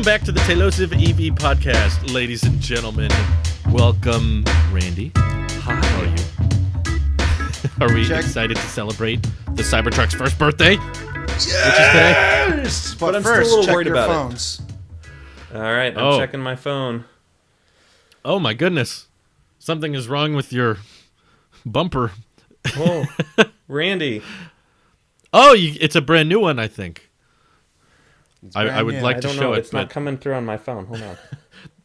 back to the Telosive EV podcast, ladies and gentlemen. Welcome, Randy. Hi. How are you? Are we excited to celebrate the Cybertruck's first birthday? Yes! But I'm first, still a little check worried your about phones. it. All right, I'm checking my phone. Oh my goodness. Something is wrong with your bumper. Oh, Randy. Oh, it's a brand new one, I think. I would new. like I to don't show know. it, It's not but coming through on my phone. Hold on.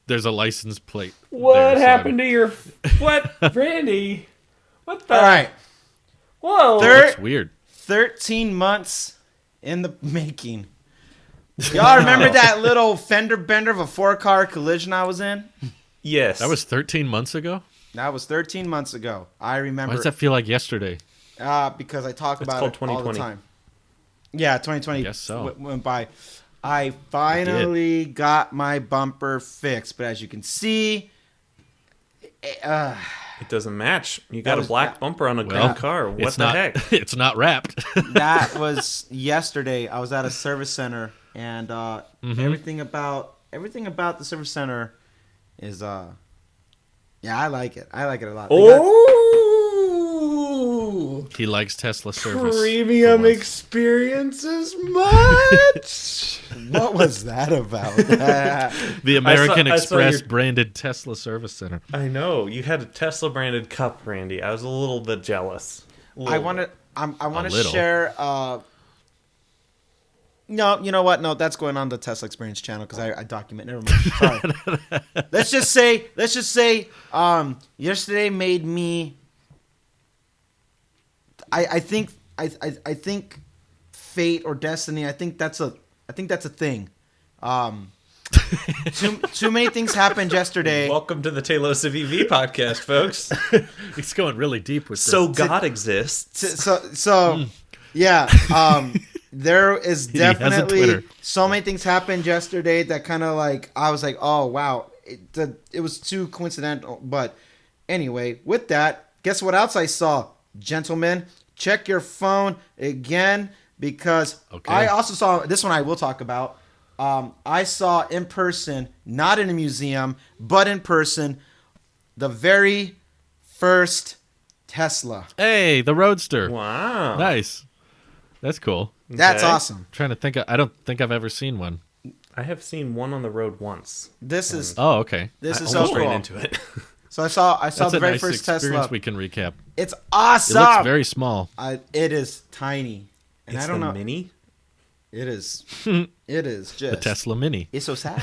there's a license plate. What there, so happened to your... What? Randy? What the... All right. Whoa. That's weird. 13 months in the making. Y'all remember that little fender bender of a 4-car collision I was in? Yes. That was 13 months ago? That was 13 months ago. I remember. Why does that feel like yesterday? Because I talk It's about called it all the 2020. time. Yeah, 2020 I guess so. went by. I finally got my bumper fixed, but as you can see, It doesn't match. You got a was- black bumper on a Well, green car. What it's the not, heck? It's not wrapped. that was yesterday. I was at a service center, and everything about the service center is yeah, I like it. I like it a lot. They got- Oh! He likes Tesla service. Premium for once. experiences much? what was that about? The American I saw Express your- branded Tesla service center. I know. You had a Tesla branded cup, Randy. I was a little bit jealous. I want to little. share. No, you know what? No, that's going on the Tesla Experience channel because I document. Never mind. Sorry. let's just say. Yesterday made me. I think fate or destiny. I think that's a thing. Too many things happened yesterday. Welcome to the Telosive EV podcast, folks. He's going really deep with So this. God exists. Yeah. There is He has a definitely Twitter. so many things happened yesterday that kind of like I was like, oh wow, it was too coincidental. But anyway, with that, guess what else I saw, gentlemen? Check your phone again because I also saw this one. I will talk about. I saw in person, not in a museum, but in person, the very first Tesla. Hey, the Roadster. Wow. Nice. That's cool. That's Okay. awesome. Trying to think. I don't think I've ever seen one. I have seen one on the road once. This is Oh, okay. this I is so almost ran cool. into it. So I saw That's the a very nice first experience Tesla. we can recap. It's It awesome. looks very small. It is tiny, and It's I don't the know. Mini. It is. It is just The Tesla Mini. It's so sad,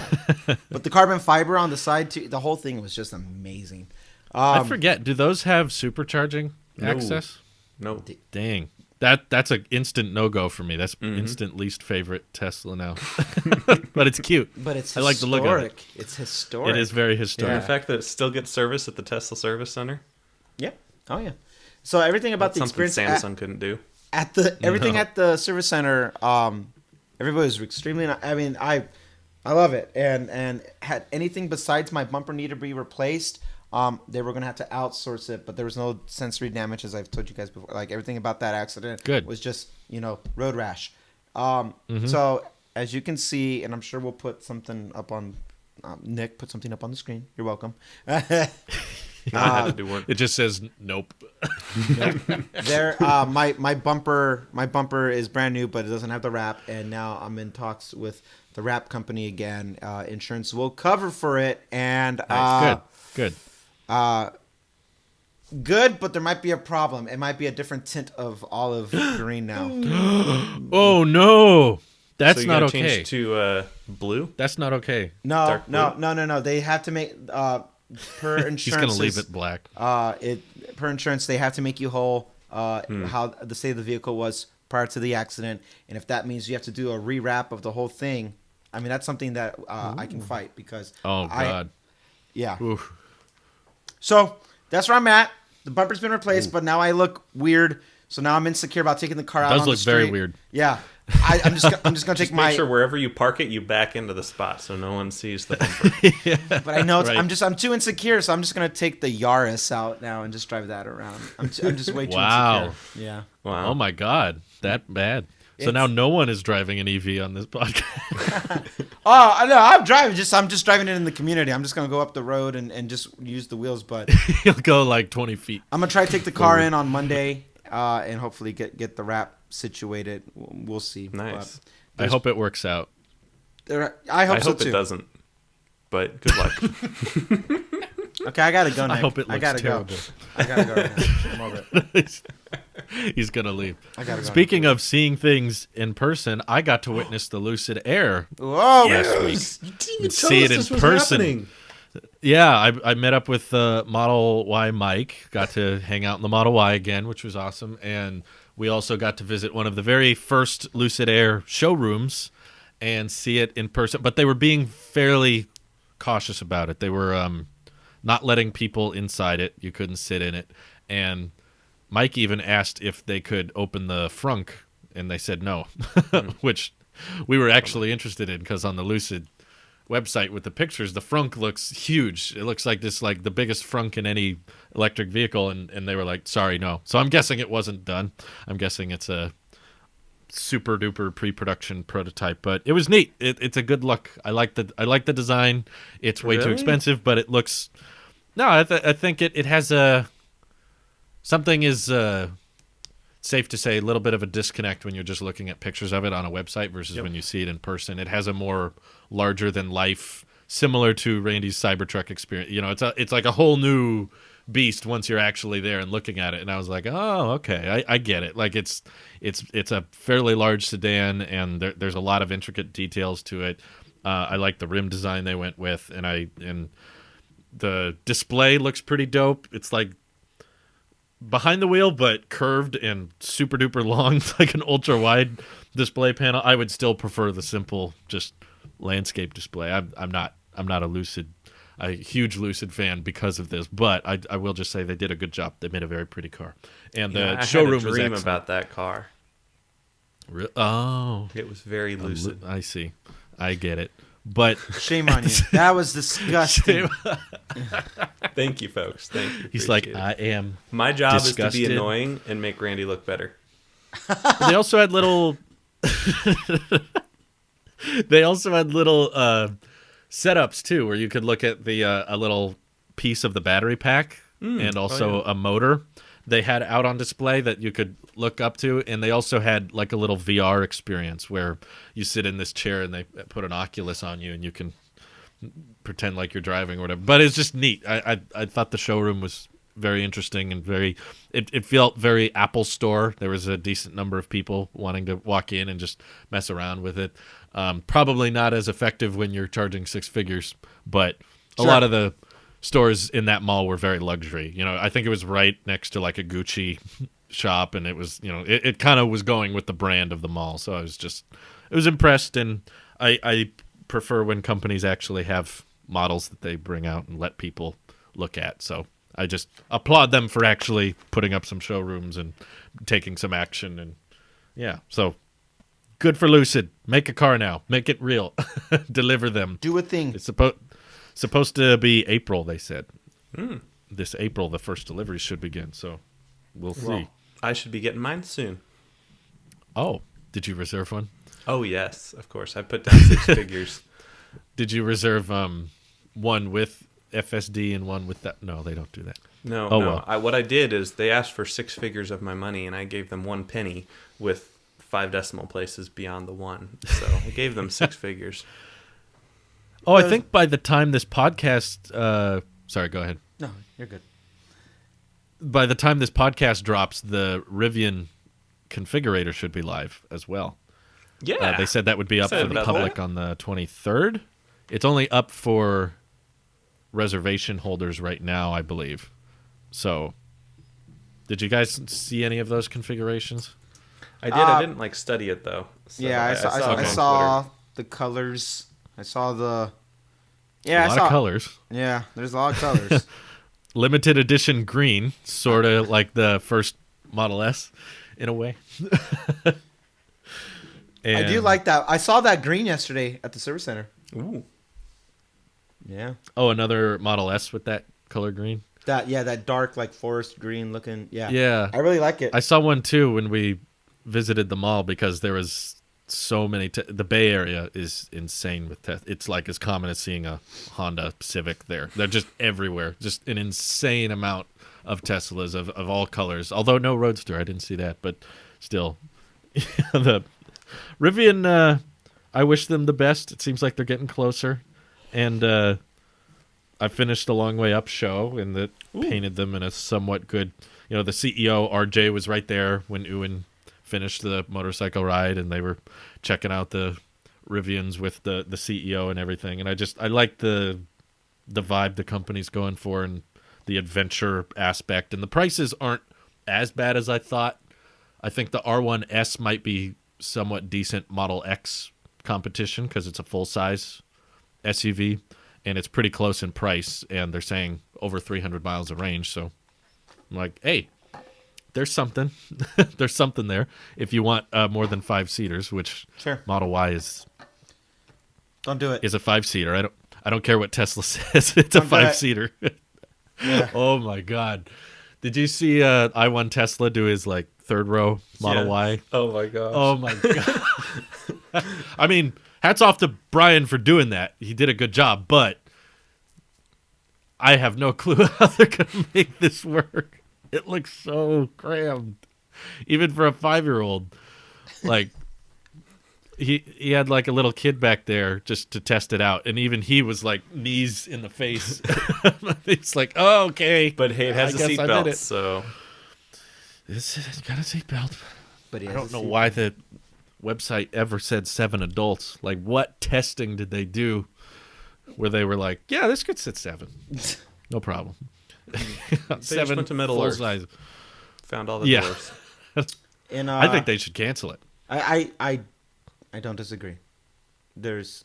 but the carbon fiber on the side too. The whole thing was just amazing. I forget. Do those have supercharging No. access? No. Dang. That's an instant no-go for me. That's instant least favorite Tesla now. But it's cute. But it's I like the look of it. historic. It's historic. It is very And historic. the fact that it still gets service at the Tesla service center. Yeah. Oh yeah. So everything about That's the something experience Samsung couldn't do. at the everything No. at the service center, everybody was extremely. I mean, I love it, and had anything besides my bumper need to be replaced. They were gonna have to outsource it, but there was no sensory damage, as I've told you guys before. Like everything about that accident Good. was just road rash. So as you can see, and I'm sure we'll put something up on Nick. Put something up on the screen. You're welcome. I had to do one. It just says nope. There, my bumper is brand new, but it doesn't have the wrap, and now I'm in talks with the wrap company again. Insurance will cover for it, and Good. good, but there might be a problem. It might be a different tint of olive green now. Oh no. That's So you not gotta okay. change to blue. That's not okay. No, Dark no. They have to make per insurance. He's gonna leave it black. Per insurance, they have to make you whole. How the state of the vehicle was prior to the accident, and if that means you have to do a rewrap of the whole thing, I mean that's something that I can fight because. Oh God. Yeah. Oof. So that's where I'm at. The bumper's been replaced, but now I look weird. So now I'm insecure about taking the car out. Does on the look very street. weird. Yeah. I'm just gonna take Just my. make sure wherever you park it, you back into the spot so no one sees the bumper. But I know Right. I'm too insecure, so I'm just gonna take the Yaris out now and just drive that around. I'm just way too Wow. insecure. Yeah. Wow. Oh my God. That bad. So now no one is driving an EV on this podcast. Oh, no, I'm driving. I'm just driving it in the community. I'm just going to go up the road and just use the wheels. But You'll go like 20 feet. I'm going to try to take the car in on Monday and hopefully get the wrap situated. We'll see. Nice. I hope it works out. I hope so it too. doesn't. But good luck. Okay, I got to go now. I hope it looks terrible. I got to go right now. I'm over it. He's going to leave. I got to go. Speaking of seeing things in person, I got to witness the Lucid Air Whoa. last week. See it in person. Yeah, I met up with Model Y Mike, got to hang out in the Model Y again, which was awesome. And we also got to visit one of the very first Lucid Air showrooms and see it in person. But they were being fairly cautious about it. They were not letting people inside it. You couldn't sit in it. And Mike even asked if they could open the Frunk, and they said no, which we were actually interested in because on the Lucid website with the pictures, the Frunk looks huge. It looks like the biggest Frunk in any electric vehicle, and they were like, sorry, no. So I'm guessing it wasn't done. I'm guessing it's a super duper pre-production prototype, but it was neat. It's a good look. I like the design. It's way too expensive, but it looks. No, I think it has a. Something is safe to say a little bit of a disconnect when you're just looking at pictures of it on a website versus when you see it in person. It has a more larger than life, similar to Randy's Cybertruck experience. You know, it's like a whole new beast once you're actually there and looking at it. And I was like, oh, okay, I get it. Like it's a fairly large sedan, and there's a lot of intricate details to it. I like the rim design they went with, and the display looks pretty dope. It's like behind the wheel, but curved and super duper long. It's like an ultra wide display panel. I would still prefer the simple, just landscape display. I'm not a huge Lucid fan because of this, but I will just say they did a good job. They made a very pretty car, and the showroom was excellent. About that car. Oh, it was very lucid. I see. I get it. But shame on you. That was disgusting. Thank you, folks. Thank you. He's like, I am. My job disgusted. is to be annoying and make Randy look better. They also had little. Setups too, where you could look at the a little piece of the battery pack and also a motor. They had out on display that you could look up to, and they also had like a little VR experience where you sit in this chair and they put an Oculus on you and you can pretend like you're driving or whatever. But it's just neat. I thought the showroom was very interesting and it felt very Apple Store. There was a decent number of people wanting to walk in and just mess around with it. Probably not as effective when you're charging six figures, but a lot of the stores in that mall were very luxury. You know, I think it was right next to like a Gucci shop, and it was, you know, it kind of was going with the brand of the mall. So I was impressed, and I prefer when companies actually have models that they bring out and let people look at. So I just applaud them for actually putting up some showrooms and taking some action, and yeah, so good for Lucid. Make a car now. Make it real. Deliver them. Do a thing. It's supposed to be April, they said. This April, the first deliveries should begin, so we'll see. Well, I should be getting mine soon. Oh, did you reserve one? Oh, yes, of course. I put down six figures. Did you reserve one with FSD and one with that? No, they don't do that. No. Well. What I did is they asked for six figures of my money, and I gave them 1 penny with 5 decimal places beyond the 1. So I gave them 6 figures. Oh, I think by the time this podcast... sorry, go ahead. No, you're good. By the time this podcast drops, the Rivian configurator should be live as well. Yeah. They said that would be up for the public on the 23rd. It's only up for reservation holders right now, I believe. So, did you guys see any of those configurations? I did. I didn't study it though. So yeah, I saw the colors. I saw the. Yeah, a lot of colors. Yeah, there's a lot of colors. Limited edition green, sort of like the first Model S, in a way. I do like that. I saw that green yesterday at the service center. Ooh. Yeah. Oh, another Model S with that color green. That dark like forest green looking. Yeah. Yeah. I really like it. I saw one too when we visited the mall because there was so many. The Bay Area is insane with Tesla. It's like as common as seeing a Honda Civic there. They're just everywhere. Just an insane amount of Teslas of all colors. Although no Roadster, I didn't see that, but still, the Rivian. I wish them the best. It seems like they're getting closer, and I finished the Long Way Up show and that painted them in a somewhat good. You know, the CEO RJ was right there when Ewan finished the motorcycle ride, and they were checking out the Rivians with the CEO and everything. And I like the vibe the company's going for and the adventure aspect. And the prices aren't as bad as I thought. I think the R1S might be somewhat decent Model X competition because it's a full-size SUV, and it's pretty close in price, and they're saying over 300 miles of range. So I'm like, hey, there's something. There's something there if you want more than 5 seaters, which Sure. Model Y is. Don't do it. Is a 5-seater. I don't care what Tesla says. It's a 5-seater. Yeah. Oh my God. Did you see I1 Tesla do his like third row Model Y? Oh my gosh. Oh my God. I mean, hats off to Brian for doing that. He did a good job, but I have no clue how they're going to make this work. It looks so crammed. Even for a 5-year-old. Like, he had like a little kid back there just to test it out. And even he was like knees in the face. It's like, oh, okay. But hey, it has a seatbelt, so. It's got a seatbelt. But I don't know why the website ever said 7 adults. Like, what testing did they do where they were like, yeah, this could sit 7. No problem. They 7 went to Middle full Earth. size. Found all the doors. And I think they should cancel it. I don't disagree. There's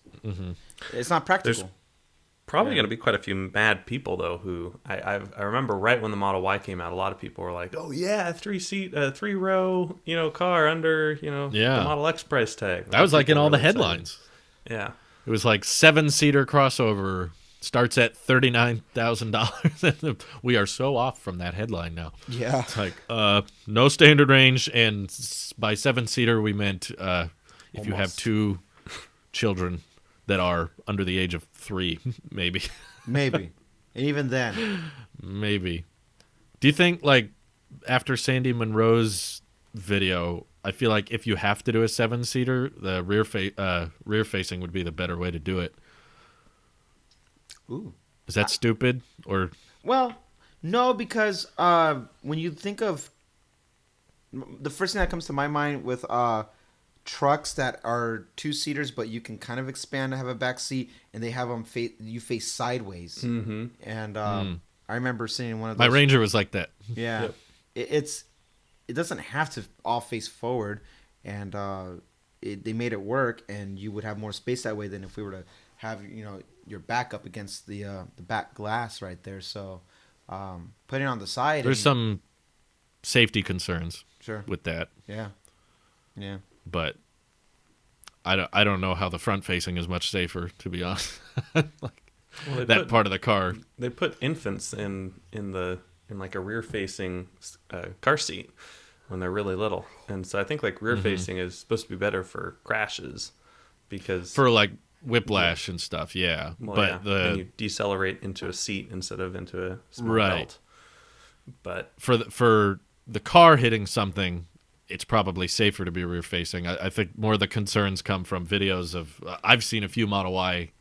it's not practical. There's probably going to be quite a few mad people though who I remember right when the Model Y came out, a lot of people were like, "Oh yeah, 3-row, car under, the Model X price tag." That was like in all the really headlines. Excited. Yeah. It was like 7-seater crossover starts at $39,000. We are so off from that headline now. Yeah. It's like no standard range, and by 7-seater we meant if you have 2 children that are under the age of 3, maybe. Maybe. And even then. Maybe. Do you think, like, after Sandy Monroe's video, I feel like if you have to do a 7-seater, the rear facing would be the better way to do it? Ooh. Is that stupid? Or Well, no, because when you think of the first thing that comes to my mind with trucks that are 2-seaters, but you can kind of expand to have a back seat, and they have them you face sideways. Mm-hmm. And I remember seeing one of those. my Ranger was like that. Yeah, Yep. it doesn't have to all face forward, and they made it work, and you would have more space that way than if we were to have your back up against the back glass right there. So putting it on the side. There's some safety concerns with that. Yeah. But I don't know how the front facing is much safer, to be honest. That part of the car. They put infants in like a rear facing car seat when they're really little, and so I think like rear facing is supposed to be better for crashes because For like whiplash and stuff, yeah. well, but and you decelerate into a seat instead of into a small Right. belt. But for the car hitting something, it's probably safer to be rear facing. I think more of the concerns come from videos of I've seen a few Model Y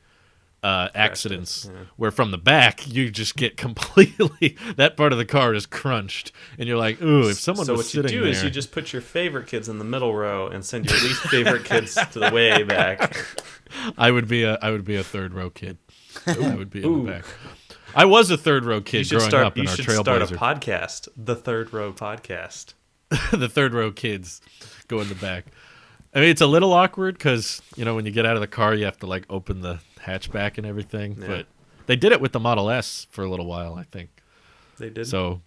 accidents where from the back you just get completely that part of the car is crunched, and you're like, ooh, if someone was sitting there. So what you do is you just put your favorite kids in the middle row and send your least favorite kids to the way back. I would be a 3rd-row kid. I would be in the back. I was a 3rd-row kid growing up in our Trailblazer. You should start a podcast, the 3rd-row podcast. The 3rd-row kids go in the back. I mean, it's a little awkward because, when you get out of the car, you have to, like, open the hatchback and everything. Yeah. But they did it with the Model S for a little while, I think. They did. So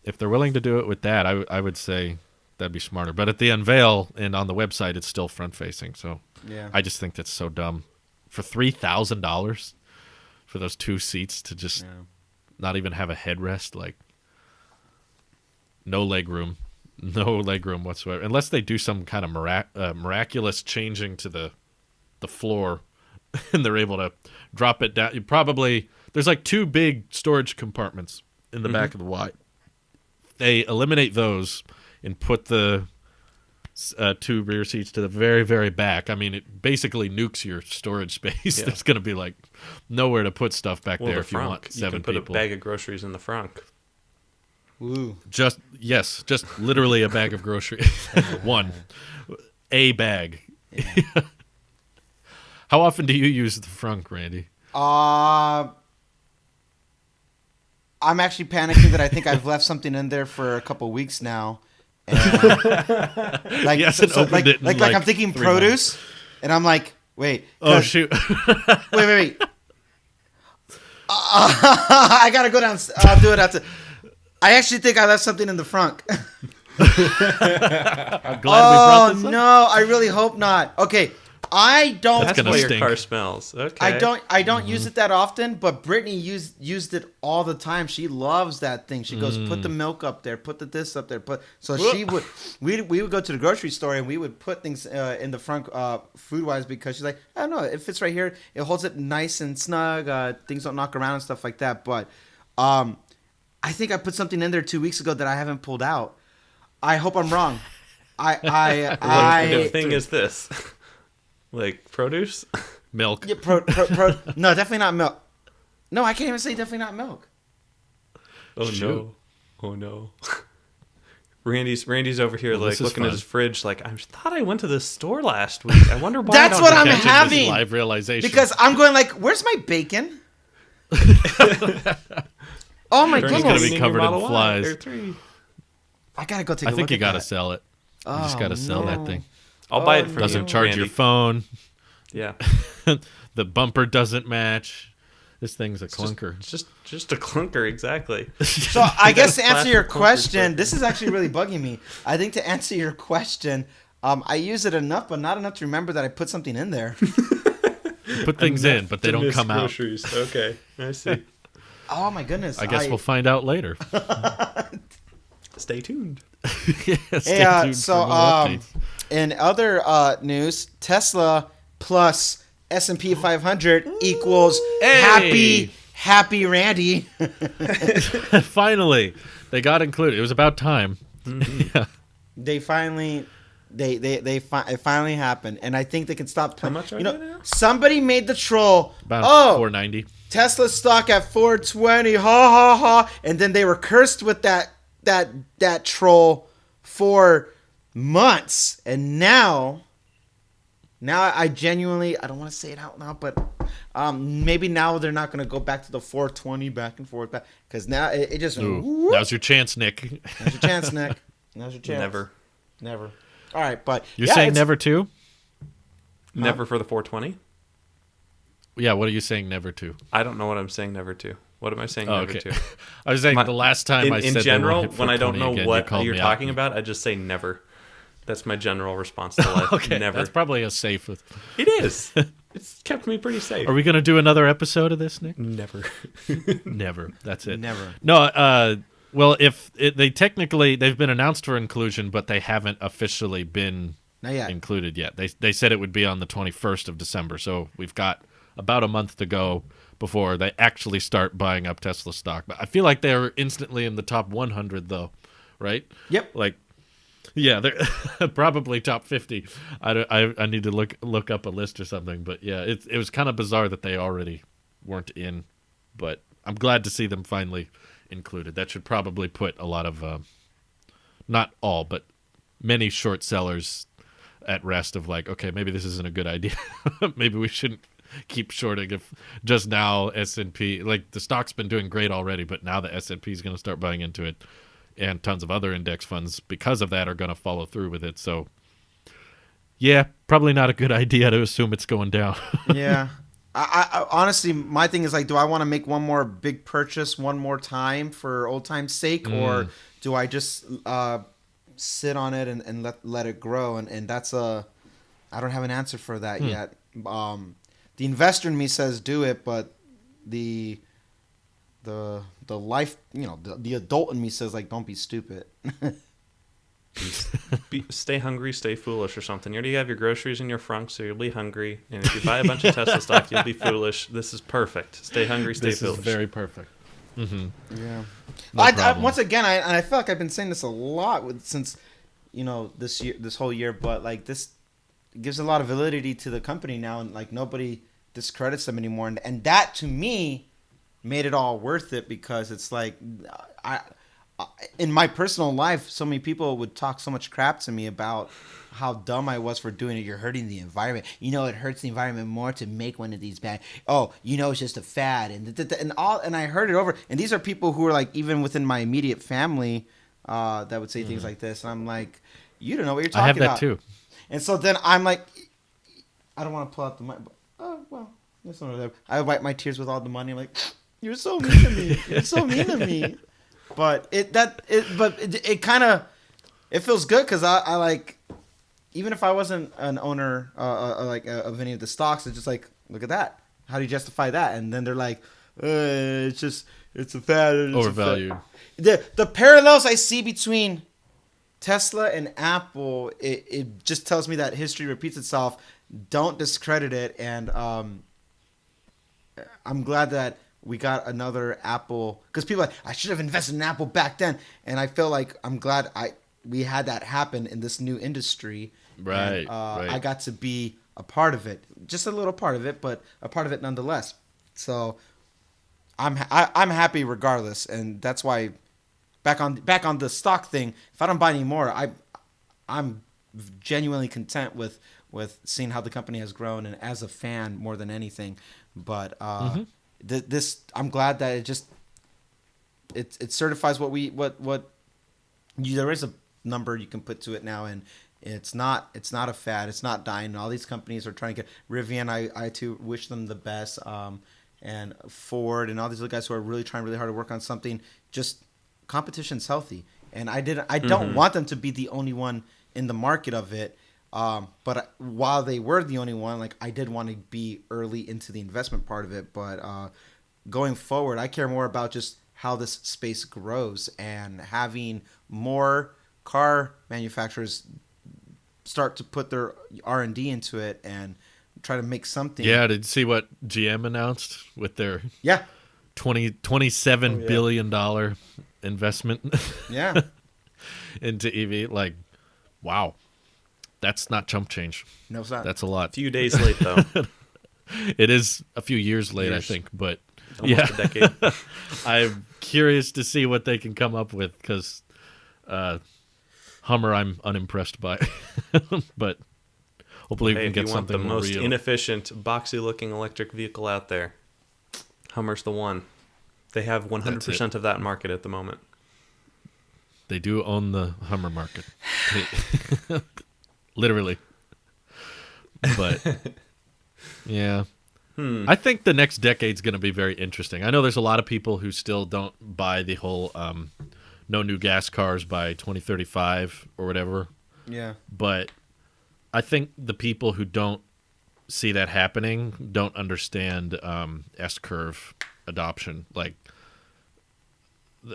if they're willing to do it with that, I would say that'd be smarter. But at the unveil and on the website, it's still front-facing. So yeah. I just think that's so dumb. For $3,000 for those 2 seats to just not even have a headrest, like no leg room. No legroom whatsoever, unless they do some kind of miraculous changing to the floor, and they're able to drop it down. There's like 2 big storage compartments in the back of the Y. They eliminate those and put the 2 rear seats to the very, very back. I mean, it basically nukes your storage space. Yeah. There's going to be like nowhere to put stuff back there if you want 7 people. You can put a bag of groceries in the frunk. Ooh. Just literally a bag of groceries. A bag. Yeah. How often do you use the frunk, Randy? I'm actually panicking that I think I've left something in there for a couple weeks now. And, like, like I'm thinking produce, months. And I'm like, wait. Oh shoot! wait. I gotta go down. I'll do it after. I actually think I left something in the frunk. I'm glad we brought this up. No, I really hope not. Okay. I don't. That's why your car smells. Okay. I don't use it that often, but Brittany used it all the time. She loves that thing. She goes, put the milk up there, put the this up there, we would go to the grocery store and we would put things in the front food wise because she's like, I don't know, it fits right here. It holds it nice and snug. Things don't knock around and stuff like that. But I think I put something in there 2 weeks ago that I haven't pulled out. I hope I'm wrong. What kind of thing is this? Like produce? Milk. Yeah, no, definitely not milk. No, I can't even say definitely not milk. Oh no. Randy's over here like looking at his fridge like, I thought I went to the store last week. I wonder why. That's what I'm having. Live realization. Because I'm going like, where's my bacon? Oh my goodness. It's going to be covered in flies. I got to go take a look at that. I think you got to sell it. You just got to sell that thing. I'll buy it for you. Doesn't charge Randy. your phone. Yeah. The bumper doesn't match. This thing's a clunker. Just a clunker, exactly. So I guess to answer your question, this is actually really bugging me. I think to answer your question, I use it enough, but not enough to remember that I put something in there. You put things in, but they don't come out. Okay, I see. Oh my goodness. I guess we'll find out later. Stay tuned. Stay tuned so for more updates. In other news, Tesla plus S&P 500 equals happy Randy. Finally, they got included. It was about time. Mm-hmm. Yeah. It finally happened, and I think they can stop playing. How much are they now? Somebody made the troll. About $4.90. Tesla stock at $4.20. Ha ha ha! And then they were cursed with that troll for months, and now I genuinely, I don't want to say it out loud, but maybe now they're not going to go back to the 420 back and forth back, because now it just now's your chance, Nick. Now's your chance, Nick. Now's your chance. Never. All right, but you're saying never to? Never for the 420? Yeah, what are you saying never to? I don't know what I'm saying never to. What am I saying never to? I was saying the last time I said in general, when I don't know again, what you're talking about, I just say never. That's my general response to life. Okay, never. That's probably a safe. It is. It's kept me pretty safe. Are we going to do another episode of this, Nick? Never. Never. That's it. Never. No. Well, they've been announced for inclusion, but they haven't officially been included yet. They said it would be on the 21st of December, so we've got about a month to go before they actually start buying up Tesla stock. But I feel like they're instantly in the top 100, though, right? Yep. Yeah, they're probably top 50. I need to look up a list or something. But yeah, it was kind of bizarre that they already weren't in. But I'm glad to see them finally included. That should probably put a lot of, not all, but many short sellers at rest of like, okay, maybe this isn't a good idea. Maybe we shouldn't keep shorting if just now S&P, like the stock's been doing great already, but now the S&P is going to start buying into it, and tons of other index funds because of that are going to follow through with it. So yeah, probably not a good idea to assume it's going down. Yeah. I honestly, my thing is like, do I want to make one more big purchase one more time for old time's sake, or do I just sit on it and let it grow? And that's I don't have an answer for that yet. The investor in me says do it, but the life, the adult in me says like, don't be stupid. Stay hungry, stay foolish, or something. You already have your groceries in your frunk, so you'll be hungry. And if you buy a bunch of Tesla stock, you'll be foolish. This is perfect. Stay hungry, stay foolish. This is very perfect. Mm-hmm. Yeah. No once again, I feel like I've been saying this a lot since this whole year, but like this gives a lot of validity to the company now, and like nobody discredits them anymore, and that to me made it all worth it, because it's like I in my personal life, so many people would talk so much crap to me about how dumb I was for doing it. You're hurting the environment. It hurts the environment more to make one of these bad. Oh, it's just a fad, and I heard it over. And these are people who are like even within my immediate family that would say things like this. And I'm like, you don't know what you're talking about. I have that too. And so then I'm like, I don't want to pull out the money. Oh well, that's not whatever. I wipe my tears with all the money. I'm like, you're so mean to me. You're so mean to me. But it kind of feels good, because I like, even if I wasn't an owner of any of the stocks, it's just like, look at that. How do you justify that? And then they're like, it's a fad. Overvalued. The parallels I see between Tesla and Apple, it just tells me that history repeats itself. Don't discredit it. And I'm glad that we got another Apple, because people are like, I should have invested in Apple back then. And I feel like I'm glad we had that happen in this new industry. Right, and, right. I got to be a part of it, just a little part of it, but a part of it nonetheless. So I'm happy regardless, and that's why back on the stock thing. If I don't buy any more, I'm genuinely content with seeing how the company has grown, and as a fan more than anything. But this, I'm glad that it certifies what there is a number you can put to it now, and it's not a fad. It's not dying. All these companies are trying to get Rivian. I too wish them the best. And Ford and all these other guys who are really trying really hard to work on something. Just competition's healthy, and I don't want them to be the only one in the market of it. But while they were the only one, like, I did want to be early into the investment part of it. But going forward, I care more about just how this space grows, and having more car manufacturers start to put their R&D into it and try to make something. Yeah, did you see what GM announced with their $27 billion investment into EV? Like, wow. That's not chump change. No, it's not. That's a lot. A few days late, though. It is a few years late, I think. But almost a decade. I'm curious to see what they can come up with, because Hummer I'm unimpressed by. But hopefully we can get something more real. If you want the most inefficient, boxy-looking electric vehicle out there, Hummer's the one. They have 100% of that market at the moment. They do own the Hummer market. Literally. But, yeah. I think the next decade's going to be very interesting. I know there's a lot of people who still don't buy the whole no new gas cars by 2035 or whatever. Yeah. But I think the people who don't see that happening don't understand S-curve adoption. Like,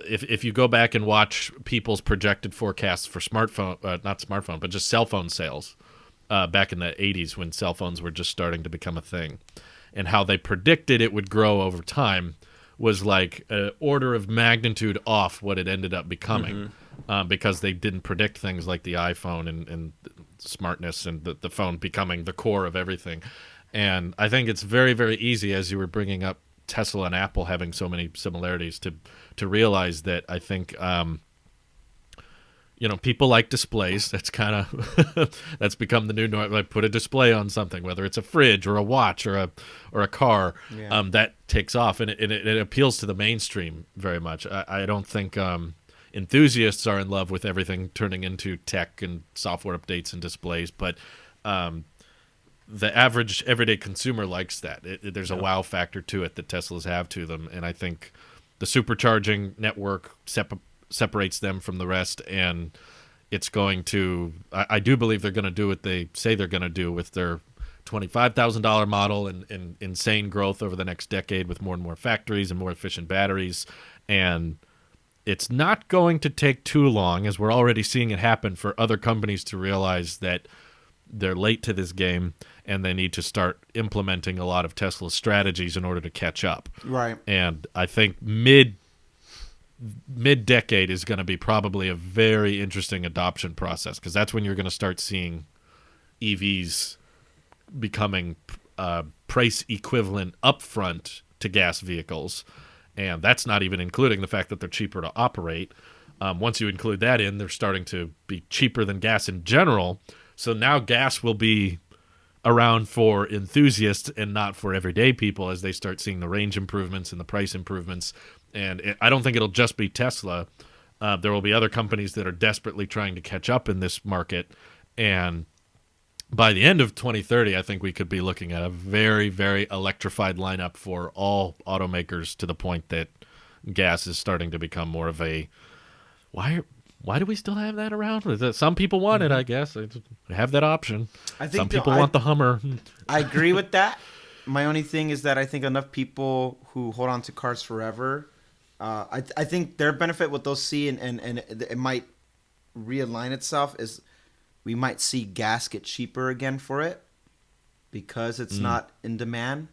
if you go back and watch people's projected forecasts for but just cell phone sales back in the 80s, when cell phones were just starting to become a thing, and how they predicted it would grow over time, was like an order of magnitude off what it ended up becoming, because they didn't predict things like the iPhone and smartness and the phone becoming the core of everything. And I think it's very, very easy, as you were bringing up Tesla and Apple having so many similarities, to realize that I think people like displays. That's kind of that's become the new norm. Like, put a display on something, whether it's a fridge or a watch or a car. Yeah. That takes off, and it appeals to the mainstream very much. I don't think enthusiasts are in love with everything turning into tech and software updates and displays, but the average everyday consumer likes that. There's a wow factor to it that Teslas have to them, and I think the supercharging network separates them from the rest, and it's going to, I do believe they're going to do what they say they're going to do with their $25,000 model and insane growth over the next decade with more and more factories and more efficient batteries. And it's not going to take too long, as we're already seeing it happen, for other companies to realize that they're late to this game and they need to start implementing a lot of Tesla's strategies in order to catch up. Right. And I think mid-decade is going to be probably a very interesting adoption process, because that's when you're going to start seeing EVs becoming price equivalent upfront to gas vehicles. And that's not even including the fact that they're cheaper to operate. Once you include that in, they're starting to be cheaper than gas in general. So now gas will be around for enthusiasts and not for everyday people, as they start seeing the range improvements and the price improvements. And I don't think it'll just be Tesla. There will be other companies that are desperately trying to catch up in this market. And by the end of 2030, I think we could be looking at a very, very electrified lineup for all automakers, to the point that gas is starting to become more of a, why do we still have that around? Some people want it, I guess. They have that option. Some people want the Hummer. I agree with that. My only thing is that I think enough people who hold on to cars forever, I think their benefit, what they'll see, and it might realign itself, is we might see gas get cheaper again for it, because it's not in demand.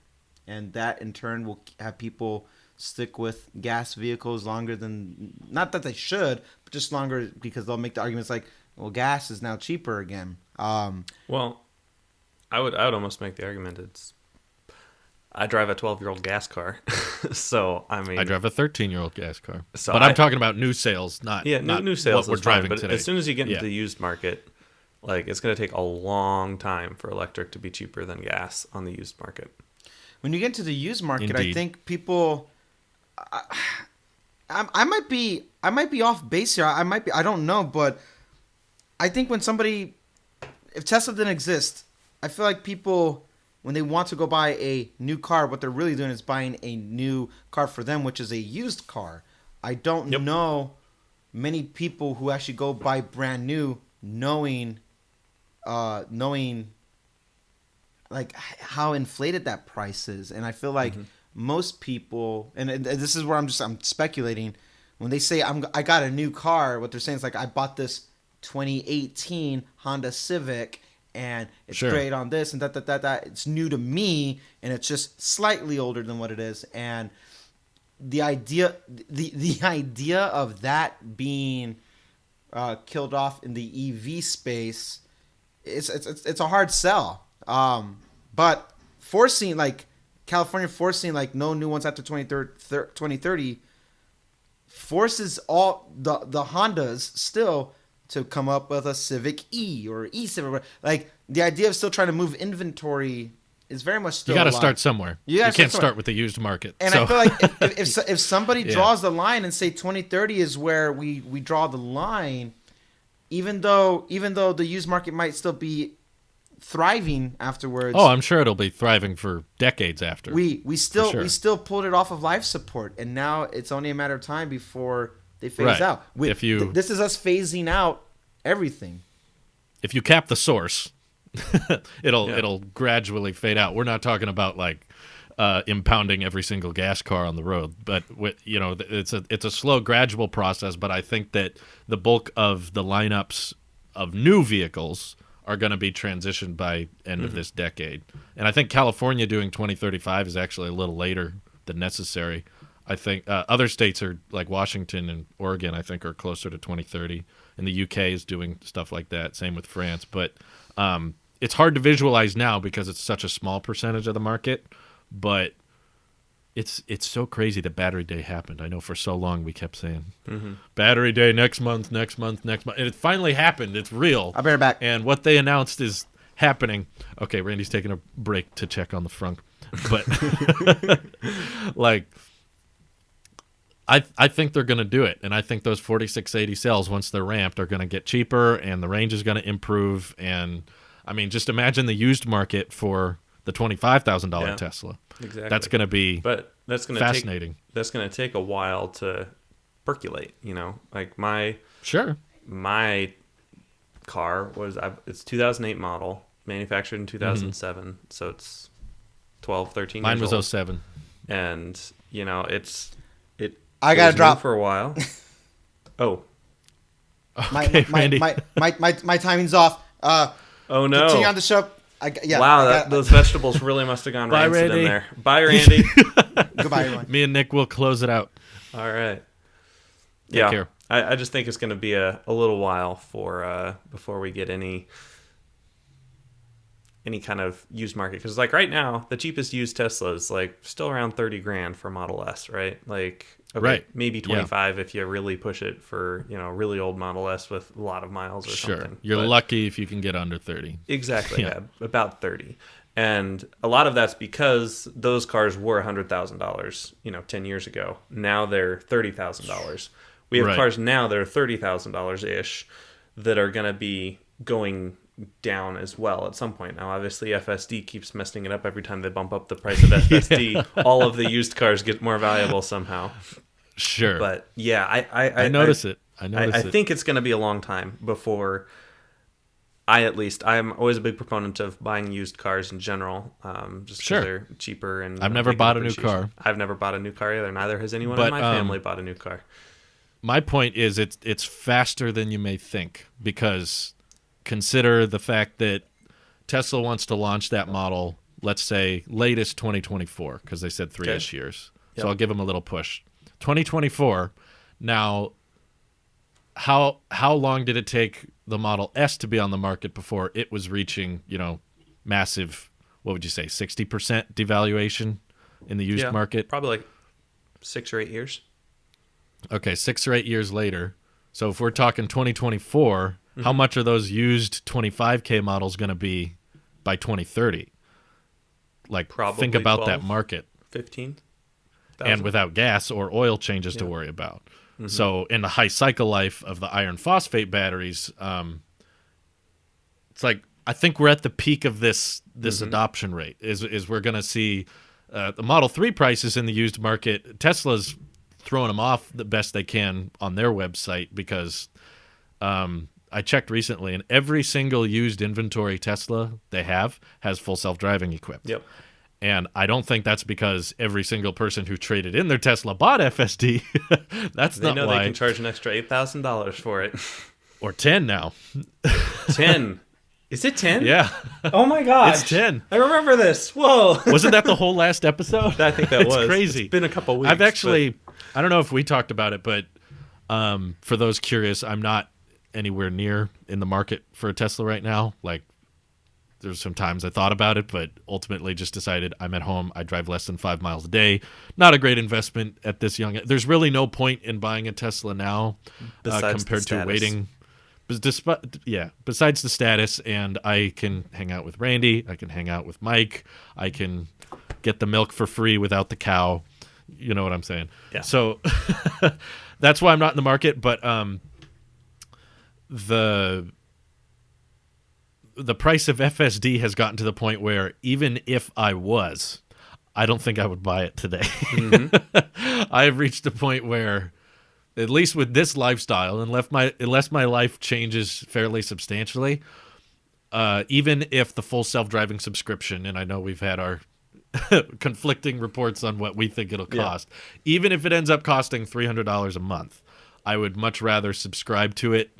And that, in turn, will have people stick with gas vehicles longer than, not that they should, but just longer, because they'll make the arguments like, well, gas is now cheaper again. Well, I would almost make the argument I drive a 12-year-old gas car, so I mean, I drive a 13-year-old gas car, so I'm talking about new sales, not new sales. What we're driving but today. As soon as you get into the used market, like, it's going to take a long time for electric to be cheaper than gas on the used market. When you get into the used market, Indeed. I think people. I might be off base here. I don't know, but I think if Tesla didn't exist, I feel like people, when they want to go buy a new car, what they're really doing is buying a new car for them, which is a used car. I don't know many people who actually go buy brand new, knowing like how inflated that price is. And I feel like most people, and this is where I'm speculating, when they say I got a new car, what they're saying is like, I bought this 2018 Honda Civic and it's great on this and that. It's new to me, and it's just slightly older than what it is. And the idea of that being killed off in the EV space, it's a hard sell. But forcing, like California forcing like no new ones after 2030 forces all the Hondas still to come up with a Civic E or E-Civic. Like, the idea of still trying to move inventory is very much still. You got to start somewhere. You can't start with the used market. And I feel like if somebody draws the line and say 2030 is where we draw the line, even though the used market might still be thriving afterwards. Oh, I'm sure it'll be thriving for decades after. We still pulled it off of life support, and now it's only a matter of time before they phase out. This is us phasing out everything. If you cap the source, it'll gradually fade out. We're not talking about like impounding every single gas car on the road, but it's a slow, gradual process. But I think that the bulk of the lineups of new vehicles are going to be transitioned by end of this decade. And I think California doing 2035 is actually a little later than necessary. I think other states are like Washington and Oregon, I think, are closer to 2030. And the UK is doing stuff like that. Same with France. But it's hard to visualize now because it's such a small percentage of the market. But it's so crazy that Battery Day happened. I know for so long we kept saying, Battery Day next month. And it finally happened. It's real. I'll be right back. And what they announced is happening. Okay, Randy's taking a break to check on the Frunk. But, like, I think they're going to do it. And I think those 4680 cells, once they're ramped, are going to get cheaper and the range is going to improve. And, I mean, just imagine the used market for the $25,000 Tesla. Exactly. That's going to be fascinating. That's going to take a while to percolate, Like my car it's 2008 model, manufactured in 2007, so it's 12, 13 Mine years was old. 07. And, I got to drop for a while. Oh. Okay, my timing's off. Oh no! Continue on the show. Wow, those vegetables really must have gone rancid in there. Bye, Randy. Goodbye, everyone. Me and Nick will close it out. All right. Take care. I just think it's going to be a little while before we get any kind of used market, because like right now the cheapest used Tesla is like still around $30,000 for Model S, right? Like right, maybe 25 if you really push it for really old Model S with a lot of miles or something. You're lucky if you can get under 30. Exactly. Yeah, about 30. And a lot of that's because those cars were $100,000 10 years ago. Now they're $30,000. We have cars now that are $30,000 ish that are going to be going down as well at some point. Now obviously FSD keeps messing it up every time they bump up the price of FSD. All of the used cars get more valuable somehow. Sure. But yeah, I notice it. I think it's going to be a long time before I'm always a big proponent of buying used cars in general, just because they're cheaper. And I've never bought a new car. I've never bought a new car either. Neither has anyone in my family bought a new car. My point is it's faster than you may think, because consider the fact that Tesla wants to launch that model, let's say latest 2024, because they said 3-ish years. So I'll give them a little push. 2024. Now, how long did it take the Model S to be on the market before it was reaching, massive, what would you say, 60% devaluation in the used market? Probably like 6 or 8 years. Okay, 6 or 8 years later. So if we're talking 2024, how much are those used 25K models going to be by 2030? Like, probably think about 12, that market. 15. And without gas or oil changes to worry about. Mm-hmm. So in the high cycle life of the iron phosphate batteries, it's like, I think we're at the peak of this adoption rate. Is we're going to see the Model 3 prices in the used market. Tesla's throwing them off the best they can on their website, because I checked recently, and every single used inventory Tesla they has full self-driving equipped. Yep. And I don't think that's because every single person who traded in their Tesla bought FSD. They know they can charge an extra $8,000 for it. Or 10 now. 10. Is it 10? Yeah. Oh my gosh. It's 10. I remember this. Whoa. Wasn't that the whole last episode? I think that was. It's crazy. It's been a couple weeks. I've actually, I don't know if we talked about it, but for those curious, I'm not anywhere near in the market for a Tesla right now. Like, there's some times I thought about it, but ultimately just decided I'm at home. I drive less than 5 miles a day. Not a great investment at this young. There's really no point in buying a Tesla now compared to waiting. Besides the status, and I can hang out with Randy. I can hang out with Mike. I can get the milk for free without the cow. You know what I'm saying? Yeah. So that's why I'm not in the market. But the price of FSD has gotten to the point where even if I don't think I would buy it today. Mm-hmm. I've reached a point where, at least with this lifestyle, unless my life changes fairly substantially, even if the full self-driving subscription, and I know we've had our conflicting reports on what we think it'll cost, even if it ends up costing $300 a month, I would much rather subscribe to it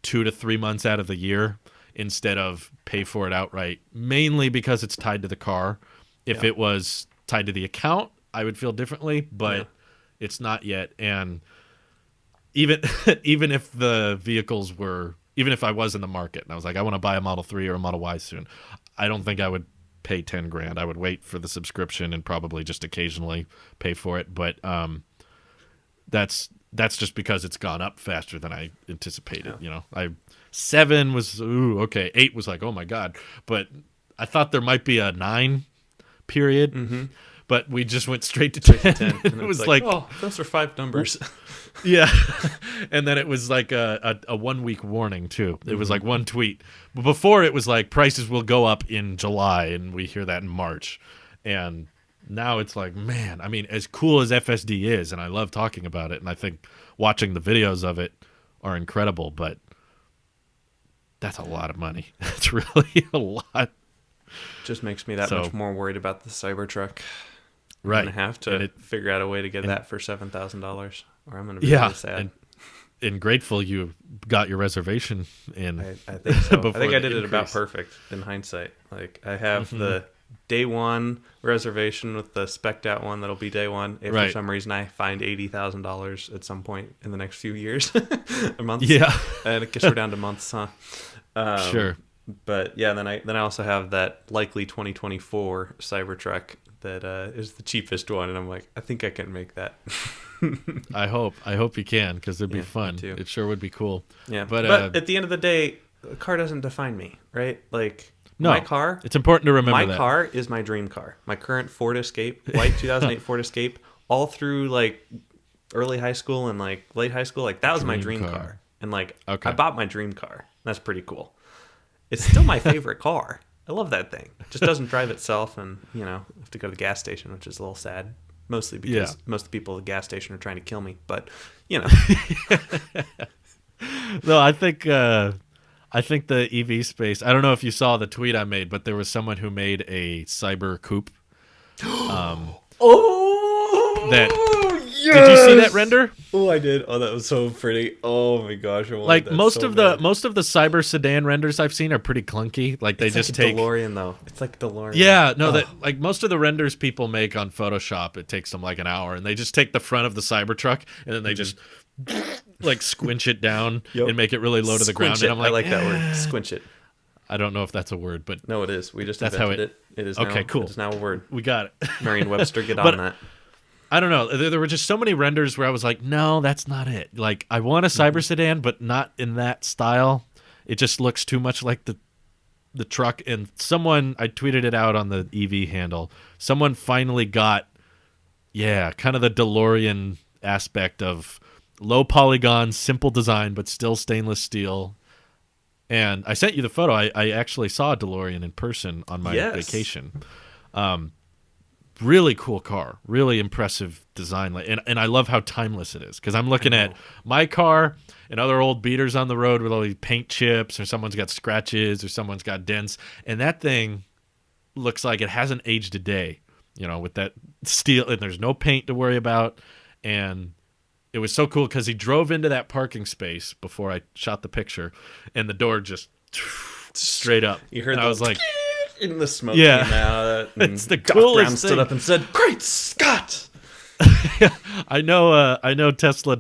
2 to 3 months out of the year instead of pay for it outright, mainly because it's tied to the car. If it was tied to the account, I would feel differently, but it's not yet. And even if the vehicles were, even if I was in the market and I was like, I want to buy a Model 3 or a Model Y soon, I don't think I would pay $10,000. I would wait for the subscription and probably just occasionally pay for it. But that's just because it's gone up faster than I anticipated. Yeah. 7 was okay. 8 was like, oh my god. But I thought there might be a 9 period. Mm-hmm. But we just went straight to 10. And it was like, oh, those are 5 numbers. Yeah. And then it was like a 1 week warning too. It was like one tweet. But before it was like prices will go up in July, and we hear that in March. And now it's like, man, I mean, as cool as FSD is, and I love talking about it, and I think watching the videos of it are incredible, but that's a lot of money. That's really a lot. Just makes me that much more worried about the Cybertruck. Right. I'm going to have to figure out a way to get that for $7,000, or I'm going to be really sad. grateful you got your reservation in. I think so. I think I did it about perfect in hindsight. Like I have the day one reservation with the spec'd out one that'll be day one. If for some reason I find $80,000 at some point in the next few years, a month. Yeah, and I guess we're down to months, huh? Sure. But yeah, then I also have that likely 2024 Cybertruck that is the cheapest one, and I'm like, I think I can make that. I hope you can, because it'd be fun. It sure would be cool. Yeah, but at the end of the day, a car doesn't define me, right? Like my car. It's important to remember that my car is my dream car. My current Ford Escape, white 2008 Ford Escape, all through like early high school and like late high school, like that was my dream car. And like I bought my dream car. That's pretty cool. It's still my favorite car. I love that thing. It just doesn't drive itself, and you know, I have to go to the gas station, which is a little sad. Mostly because most of the people at the gas station are trying to kill me. But you know, no, I think the EV space. I don't know if you saw the tweet I made, but there was someone who made a cyber coupe. Did you see that render? Oh, I did. Oh, that was so pretty. Oh my gosh, I wanted like that most so of bad. the cyber sedan renders I've seen are pretty clunky. Like they just take DeLorean though. It's like DeLorean. Yeah, no, that like most of the renders people make on Photoshop, it takes them like an hour, and they just take the front of the Cybertruck and then they just like squinch it down and make it really low to the ground. And I'm like, I like that word, squinch it. I don't know if that's a word, but no, it is. We just that's invented how it. It is okay. Now, Cool. It's now a word. We got it. Merriam-Webster, get on that. I don't know. There were just so many renders where I was like, no, that's not it. Like, I want a cyber sedan, but not in that style. It just looks too much like the truck. And someone, I tweeted it out on the EV handle, someone finally got, kind of the DeLorean aspect of low polygon, simple design, but still stainless steel. And I sent you the photo. I actually saw a DeLorean in person on my vacation. Really cool car, really impressive design, and I love how timeless it is, because I'm looking at my car and other old beaters on the road with all these paint chips, or someone's got scratches, or someone's got dents, and that thing looks like it hasn't aged a day, you know, with that steel, and there's no paint to worry about. And it was so cool because he drove into that parking space before I shot the picture, and the door just straight up. You heard and I was like, in the smoke came out. It's the coolest thing. Stood up and said, "Great Scott!" I know Tesla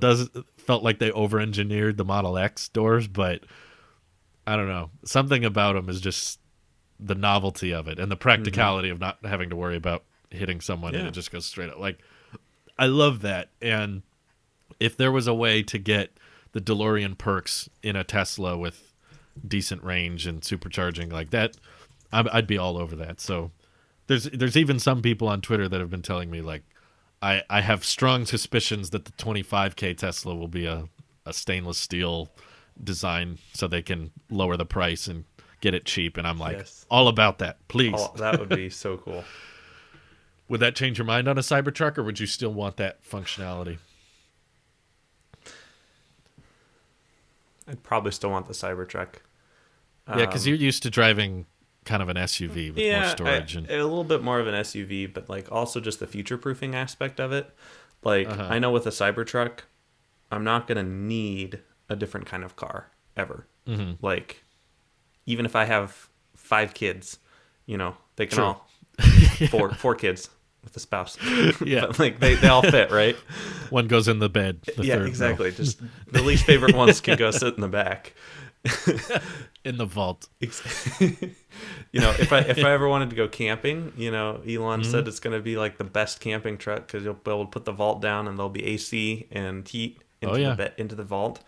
felt like they over-engineered the Model X doors, but I don't know. Something about them is just the novelty of it and the practicality of not having to worry about hitting someone and it just goes straight up. Like, I love that. And if there was a way to get the DeLorean perks in a Tesla with decent range and supercharging like that, I'd be all over that. So there's even some people on Twitter that have been telling me, like, I have strong suspicions that the 25K Tesla will be a stainless steel design so they can lower the price and get it cheap. And I'm like, all about that, please. That would be so cool. Would that change your mind on a Cybertruck, or would you still want that functionality? I'd probably still want the Cybertruck. Yeah, because you're used to driving kind of an SUV with more storage. A little bit more of an SUV, but like also just the future-proofing aspect of it. Like, I know with a Cybertruck, I'm not going to need a different kind of car ever. Like, even if I have 5 kids, you know, they can all... four kids with a spouse. But like they all fit, right? One goes in the bed. Third exactly. Just the least favorite ones can go sit in the back. In the vault. You know, if I ever wanted to go camping, you know, Elon said it's going to be like the best camping truck because you'll be able to put the vault down and there'll be AC and heat into the vault.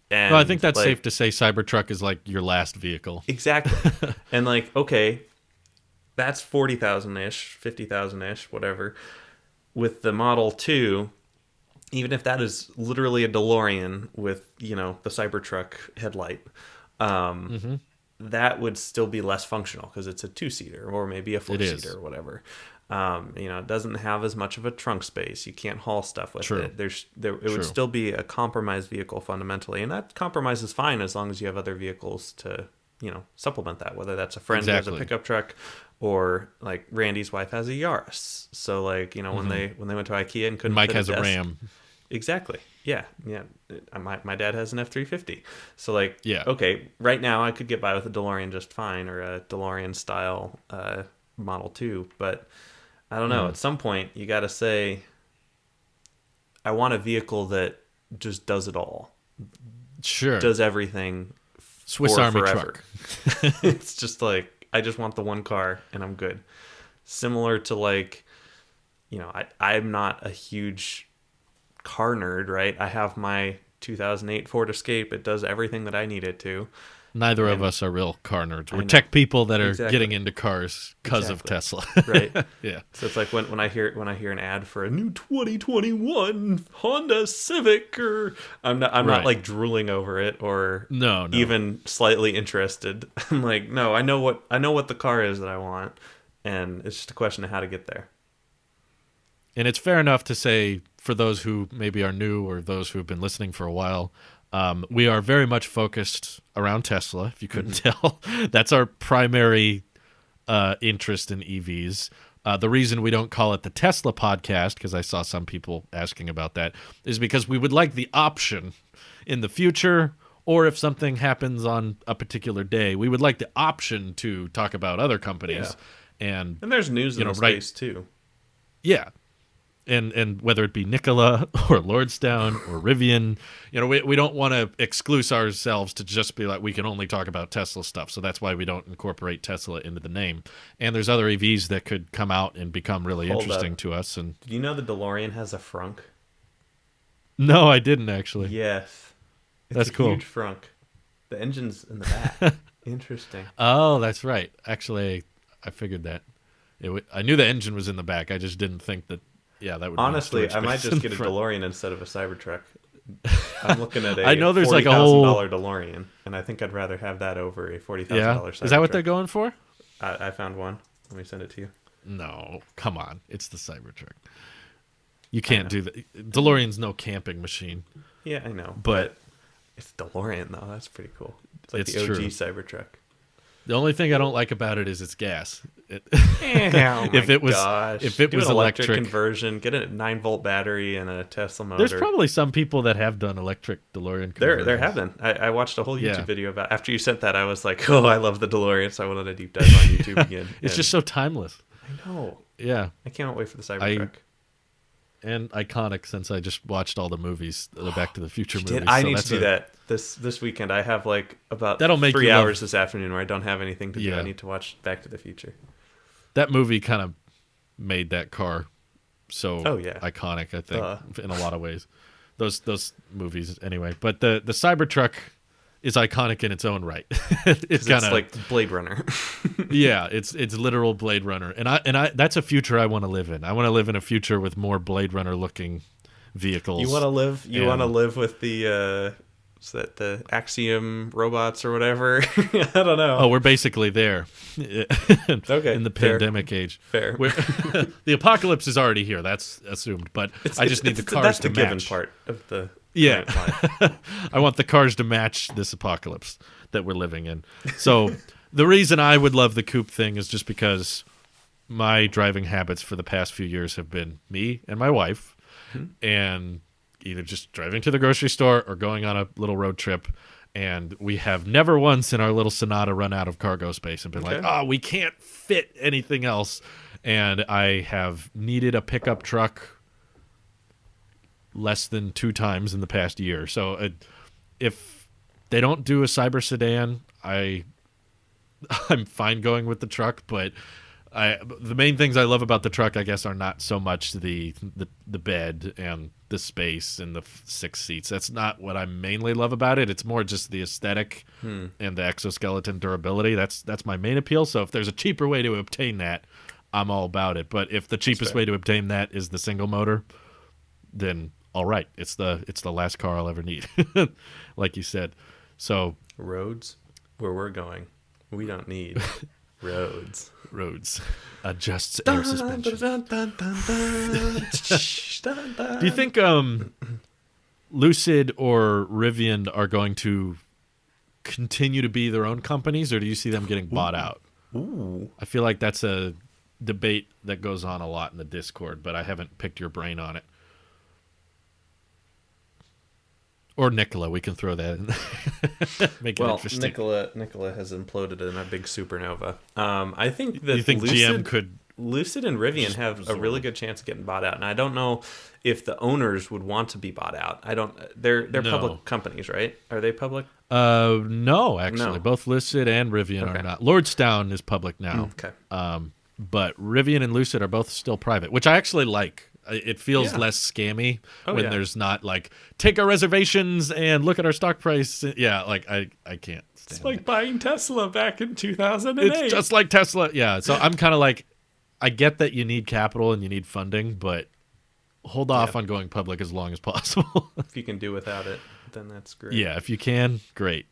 And I think that's safe to say Cybertruck is like your last vehicle. Exactly. And like, okay, that's 40,000-ish, 50,000-ish, whatever. With the Model 2, even if that is literally a DeLorean with, you know, the Cybertruck headlight, that would still be less functional because it's a 2-seater or maybe a 4-seater or whatever. You know, it doesn't have as much of a trunk space. You can't haul stuff with it. It would still be a compromised vehicle fundamentally, and that compromise is fine as long as you have other vehicles to, you know, supplement that, whether that's a friend who has a pickup truck or like Randy's wife has a Yaris. So like, you know, when they went to IKEA and couldn't Mike fit has a Ram. Exactly. Yeah. My dad has an F-350. So like, yeah. Okay, right now I could get by with a DeLorean just fine, or a DeLorean style Model 2, but I don't know. At some point you got to say, I want a vehicle that just does it all. Sure. Does everything. Swiss Army forever. truck. It's just like, I just want the one car and I'm good. Similar to like, I'm not a huge car nerd, right? I have my 2008 Ford Escape. It does everything that I need it to. Neither of us are real car nerds. We're tech people that are getting into cars because of Tesla. Right. Yeah. So it's like when I hear an ad for a new 2021 Honda Civic, or I'm not like drooling over it or no. even slightly interested. I'm like, no, I know what the car is that I want, and it's just a question of how to get there. And it's fair enough to say, for those who maybe are new or those who have been listening for a while, we are very much focused around Tesla, if you couldn't tell. That's our primary interest in EVs. The reason we don't call it the Tesla podcast, because I saw some people asking about that, is because we would like the option in the future, or if something happens on a particular day, we would like the option to talk about other companies. Yeah. And there's news in the space too. Yeah. And whether it be Nikola or Lordstown or Rivian, we don't want to exclude ourselves to just be like, we can only talk about Tesla stuff. So that's why we don't incorporate Tesla into the name. And there's other EVs that could come out and become really interesting to us. And did you know the DeLorean has a Frunk? No, I didn't actually. Yes. That's cool. Huge Frunk. The engine's in the back. Interesting. Oh, that's right. Actually, I figured that. I knew the engine was in the back. I just didn't think that. Yeah, that would. Honestly, I might just get a DeLorean instead of a Cybertruck. I'm looking at a I know there's like a whole $40,000 DeLorean, and I think I'd rather have that over a $40,000 Cybertruck. Is that what they're going for? I found one. Let me send it to you. No, come on, it's the Cybertruck. You can't do that. DeLorean's no camping machine. Yeah, I know, but it's DeLorean though. That's pretty cool. It's like the OG true. Cybertruck. The only thing I don't like about it is its gas. If it was electric conversion, get a 9-volt battery and a Tesla motor. There's probably some people that have done electric DeLorean conversions. There have been. I watched a whole YouTube video about. After you sent that, I was like, oh, I love the DeLorean, so I wanted a deep dive on YouTube again. It's just so timeless. I know. Yeah. I can't wait for the Cybertruck. And iconic, since I just watched all the movies, the Back to the Future movies. I need to do that this weekend. I have like about that'll make 3 hours this afternoon where I don't have anything to do. Yeah. I need to watch Back to the Future. That movie kind of made that car so iconic, I think, in a lot of ways. Those movies, anyway. But the Cybertruck is iconic in its own right. It's kind of like Blade Runner. Yeah, it's literal Blade Runner, and I that's a future I want to live in. I want to live in a future with more Blade Runner looking vehicles. You want to live? You want to live with the the Axiom robots or whatever? I don't know. Oh, we're basically there. Okay, in the pandemic age. Fair. The apocalypse is already here. That's assumed, but I just need the cars that's to the match. given part of the. Yeah, I want the cars to match this apocalypse that we're living in. So the reason I would love the coupe thing is just because my driving habits for the past few years have been me and my wife, and either just driving to the grocery store or going on a little road trip. And we have never once in our little Sonata run out of cargo space and been like, oh, we can't fit anything else. And I have needed a pickup truck less than 2 times in the past year. So if they don't do a cyber sedan, I'm fine going with the truck. But the main things I love about the truck, I guess, are not so much the bed and the space and the 6 seats. That's not what I mainly love about it. It's more just the aesthetic and the exoskeleton durability. That's my main appeal. So if there's a cheaper way to obtain that, I'm all about it. But if the cheapest way to obtain that is the single motor, then all right, it's the last car I'll ever need, like you said. So roads, where we're going, we don't need roads. Adjusts air suspension. Do you think Lucid or Rivian are going to continue to be their own companies, or do you see them getting bought out? Ooh. I feel like that's a debate that goes on a lot in the Discord, but I haven't picked your brain on it. Or Nikola, we can throw that in. Make it interesting. Nikola has imploded in a big supernova. I think that you think GM could Lucid and Rivian have a really good chance of getting bought out, and I don't know if the owners would want to be bought out. They're public companies, right? Are they public? No, actually, No. both Lucid and Rivian are not. Lordstown is public now. Okay. But Rivian and Lucid are both still private, which I actually like. It feels less scammy when there's not like take our reservations and look at our stock price. Yeah, like I can't stand It's like buying Tesla back in 2008. It's just like Tesla. Yeah, so I'm kind of like, I get that you need capital and you need funding, but hold off on going public as long as possible. If you can do without it, then that's great. Yeah, if you can, great.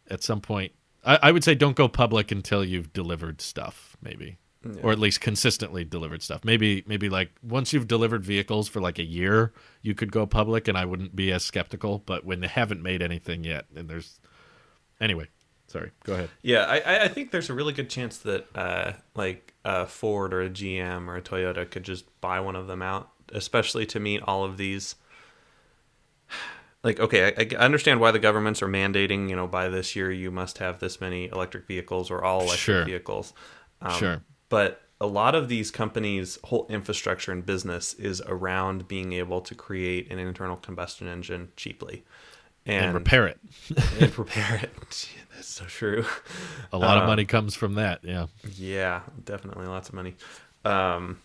At some point, I would say don't go public until you've delivered stuff, maybe. Yeah. Or at least consistently delivered stuff. Maybe like once you've delivered vehicles for like a year, you could go public, and I wouldn't be as skeptical. But when they haven't made anything yet, and anyway, sorry, go ahead. Yeah, I think there's a really good chance that like a Ford or a GM or a Toyota could just buy one of them out, especially to meet all of these. Like, okay, I understand why the governments are mandating, by this year you must have this many electric vehicles or all electric vehicles. Sure. But a lot of these companies' whole infrastructure and business is around being able to create an internal combustion engine cheaply. And repair it. And repair it. That's so true. A lot of money comes from that, yeah. Yeah, definitely lots of money. So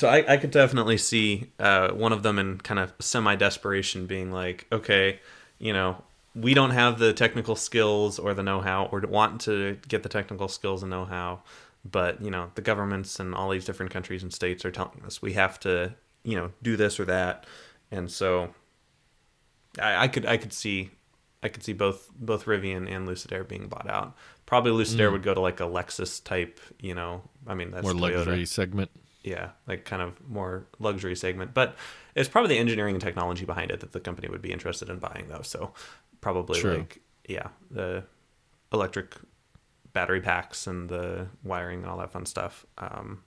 I could definitely see one of them in kind of semi-desperation being like, okay, we don't have the technical skills or the know-how or want to get the technical skills and know-how, but, the governments and all these different countries and states are telling us we have to, do this or that. And so I could see both Rivian and Lucid Air being bought out. Probably Lucid Air would go to like a Lexus type, that's more Toyota. Luxury segment. Yeah, like kind of more luxury segment. But it's probably the engineering and technology behind it that the company would be interested in buying, though. So probably the electric battery packs and the wiring and all that fun stuff. Do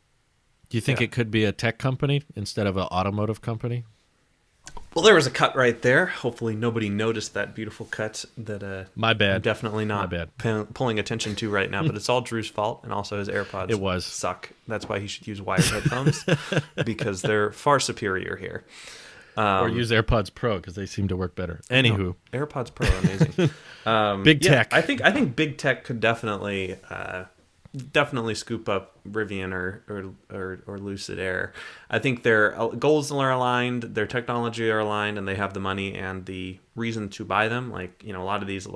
you think it could be a tech company instead of an automotive company? Well, there was a cut right there. Hopefully nobody noticed that beautiful cut that my bad. I'm definitely not pulling attention to right now, but it's all Drew's fault, and also his AirPods suck. That's why he should use wired headphones, because they're far superior here. Or use AirPods Pro, because they seem to work better. Anywho. AirPods Pro, amazing. Big tech. I think big tech could definitely scoop up Rivian or Lucid Air. I think their goals are aligned, their technology are aligned, and they have the money and the reason to buy them. Like, a lot of these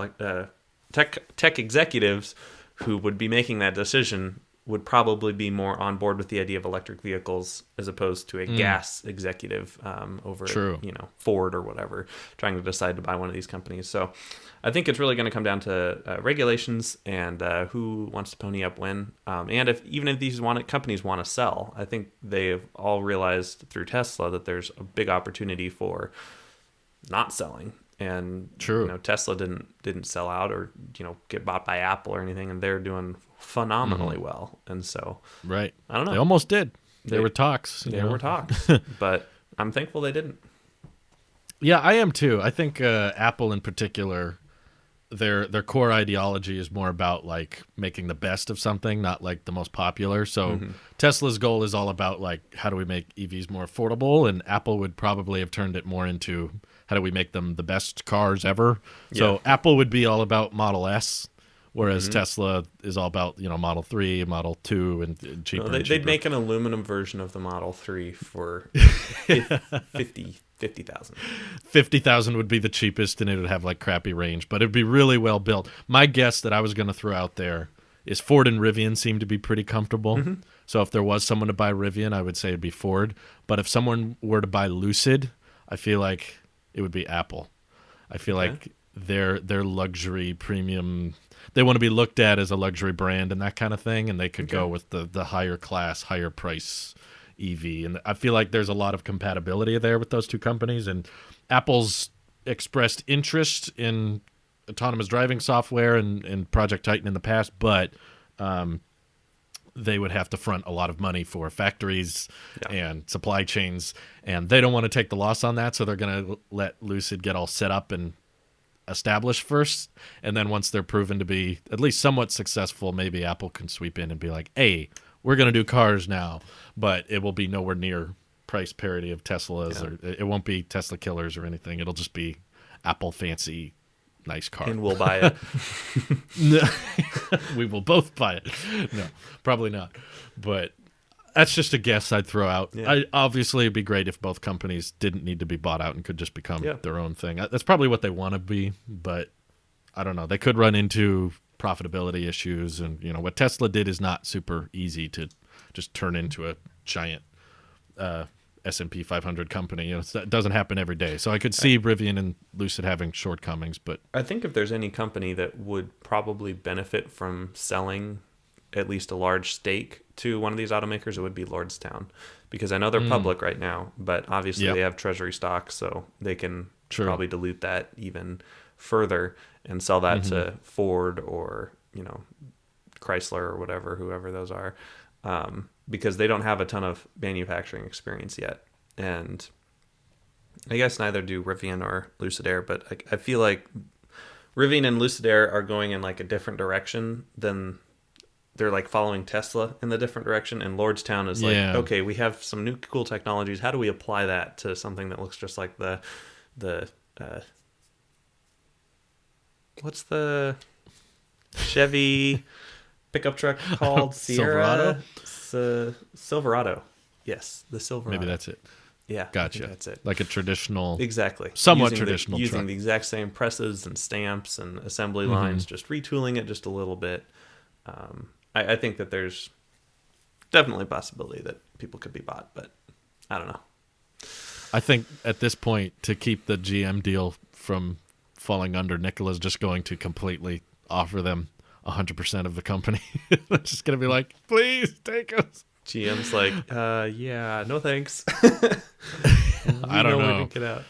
tech executives who would be making that decision would probably be more on board with the idea of electric vehicles as opposed to a gas executive over Ford or whatever, trying to decide to buy one of these companies. So I think it's really going to come down to regulations and who wants to pony up when. And if these companies want to sell, I think they've all realized through Tesla that there's a big opportunity for not selling. And Tesla didn't sell out or get bought by Apple or anything, and they're doing phenomenally well. And so I don't know. They almost did. There were talks. There were talks, but I'm thankful they didn't. Yeah, I am too. I think Apple in particular, their core ideology is more about like making the best of something, not like the most popular. So Tesla's goal is all about like how do we make EVs more affordable, and Apple would probably have turned it more into how do we make them the best cars ever. So Apple would be all about Model S, whereas Tesla is all about Model 3, Model 2, and cheaper. No, they'd make an aluminum version of the Model 3 for $50,000. $50,000 would be the cheapest, and it would have like crappy range, but it'd be really well built. My guess that I was going to throw out there is Ford and Rivian seem to be pretty comfortable. So if there was someone to buy Rivian, I would say it'd be Ford. But if someone were to buy Lucid, I feel like it would be Apple. I feel like their luxury premium, they want to be looked at as a luxury brand and that kind of thing, and they could go with the higher class, higher price EV. And I feel like there's a lot of compatibility there with those two companies. And Apple's expressed interest in autonomous driving software and Project Titan in the past, but they would have to front a lot of money for factories and supply chains, and they don't want to take the loss on that, so they're going to let Lucid get all set up and established first, and then once they're proven to be at least somewhat successful, maybe Apple can sweep in and be like, hey, we're going to do cars now, but it will be nowhere near price parity of Teslas, or it won't be Tesla killers or anything. It'll just be Apple fancy nice car. And we'll buy it. No, we will both buy it. No, probably not. But that's just a guess I'd throw out. Yeah. Obviously, it'd be great if both companies didn't need to be bought out and could just become their own thing. That's probably what they want to be, but I don't know. They could run into profitability issues, and what Tesla did is not super easy to just turn into a giant S&P 500 company. It doesn't happen every day. So I could see Rivian and Lucid having shortcomings, but I think if there's any company that would probably benefit from selling at least a large stake to one of these automakers, it would be Lordstown, because I know they're public right now, but obviously they have treasury stock, so they can probably dilute that even further and sell that to Ford or Chrysler or whoever those are. Because they don't have a ton of manufacturing experience yet. And I guess neither do Rivian or Lucid Air, but I feel like Rivian and Lucid Air are going in like a different direction than they're like following Tesla in the different direction. And Lordstown is like, okay, we have some new cool technologies. How do we apply that to something that looks just like the what's the Chevy pickup truck called? Sierra? Silverado. Yes, the Silverado. Maybe that's it. Yeah, gotcha. That's it. Like a traditional, somewhat traditional using truck. the exact same presses and stamps and assembly lines, just retooling it just a little bit. I think that there's definitely a possibility that people could be bought, but I don't know. I think at this point, to keep the GM deal from falling under, Nikola's just going to completely offer them 100% of the company. They're just going to be like, please take us. GM's like, yeah, no thanks. I don't know. Get out.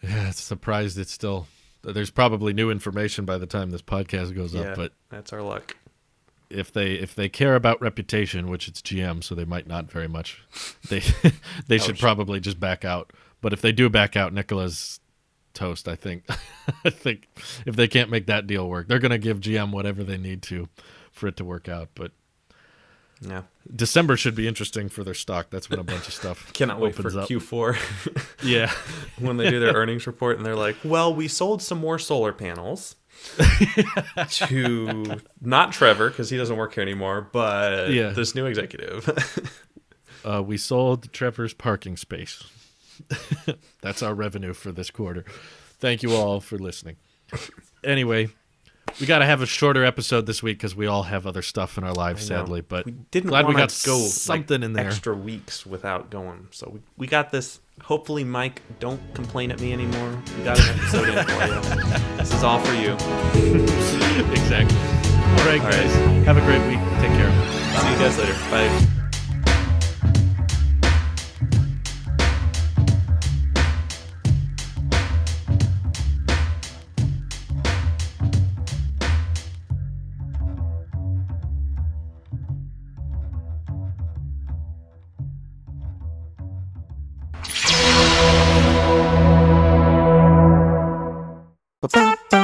Yeah, it's surprised it's still. There's probably new information by the time this podcast goes up, but that's our luck. If they care about reputation, which it's GM, so they might not very much, they should probably just back out. But if they do back out, Nikola's toast, I think. I think if they can't make that deal work, they're going to give GM whatever they need to for it to work out. But December should be interesting for their stock. That's when a bunch of stuff cannot wait for up. Q4. Yeah. When they do their earnings report and they're like, well, we sold some more solar panels to not Trevor, because he doesn't work here anymore, but this new executive. We sold Trevor's parking space. That's our revenue for this quarter. Thank you all for listening. Anyway, we got to have a shorter episode this week because we all have other stuff in our lives, sadly. But we didn't glad we got go something in there. Extra weeks without going. So we got this. Hopefully, Mike, don't complain at me anymore. We got an episode in for you. This is all for you. Exactly. All right, guys. Have a great week. Take care. See you guys later. Bye. Ba-ba-ba.